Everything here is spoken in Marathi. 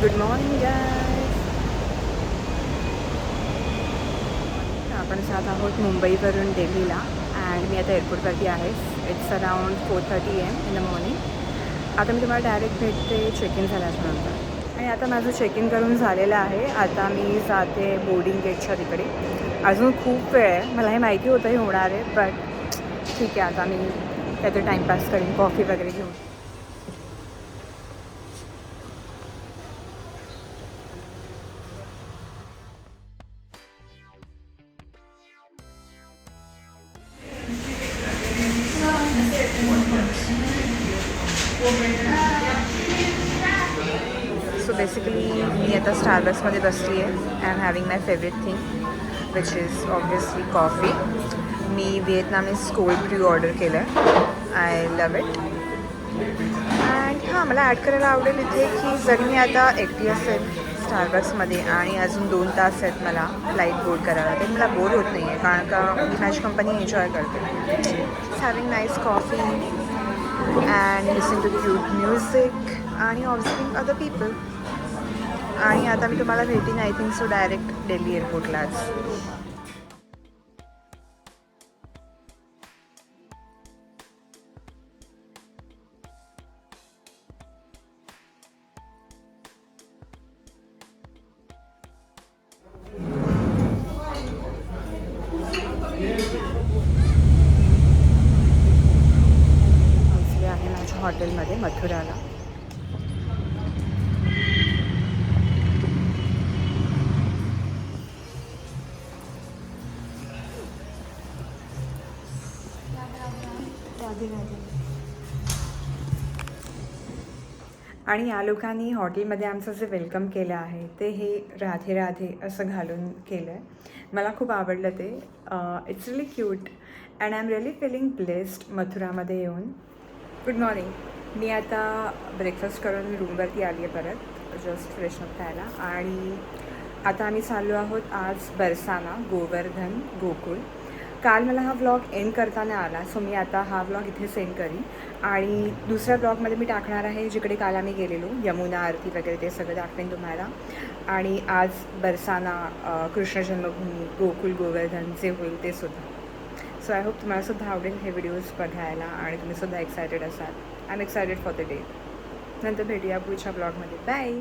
Good morning guys. आपण जात आहोत मुंबईवरून दिल्लीला अँड मी आता एअरपोर्टवरती आहे. It's around 4:30 AM in the morning. आता मी तुम्हाला डायरेक्ट भेटते चेक इन झाल्याच्यानंतर. आणि आता माझं चेक इन करून झालेलं आहे. आता मी जाते बोर्डिंग गेटच्या तिकडे. अजून खूप वेळ आहे. मला हे माहिती होतं हे होणार आहे, बट ठीक आहे. आता मी काहीतरी टाईमपास करेन, कॉफी वगैरे घेऊन. सो बेसिकली मी आता स्टारबक्समध्ये बसली आहे. I am having my favourite thing which is obviously coffee. Me व्हिएतनामीज cold brew order केलं आहे. I love it. अँड हां, मला ॲड करायला आवडेल इथे की जरी मी आता एकटी असेल स्टारबक्समध्ये आणि अजून 2 तास आहेत मला फ्लाईट बोर्ड करायला, तर मला बोर होत नाही आहे, कारण का मी माझी कंपनी एन्जॉय करते. Having nice coffee and listening to cute music आणि ऑब्झर्विंग अदर पीपल. आणि आता मी तुम्हाला भेटीन I think so direct Delhi एअरपोर्टलाच. पोचले आहे माझ्या हॉटेलमध्ये मथुराला. आणि या लोकांनी हॉटेलमध्ये आमचं जे वेलकम केलं आहे ते हे राधे राधे असं घालून केलं आहे. मला खूप आवडलं ते. It's really cute and I am really feeling blessed मथुरामध्ये येऊन. Good morning. मी आता ब्रेकफास्ट करून रूमवरती आली आहे परत जस्ट फ्रेशअप करायला. आणि आता आम्ही चाललो आहोत आज बरसाना, गोवर्धन, गोकुळ. काल मला हा व्लॉग एंड करताना आला, सो मी आता हा व्लॉग इथे सेंड करीन. आणि दुसऱ्या ब्लॉगमध्ये मी टाकणार आहे जिकडे काल आम्ही गेलेलो, यमुना आरती वगैरे ते सगळं दाखवेन तुम्हाला. आणि आज बरसाना, कृष्ण जन्मभूमी, गोकुळ, गोवर्धन जे होईल ते सुद्धा. सो आय होप तुम्हालासुद्धा आवडेल हे व्हिडिओज बघायला आणि तुम्हीसुद्धा एक्सायटेड असाल. I am excited for the day. नंतर भेटूया पुढच्या ब्लॉगमध्ये. बाय.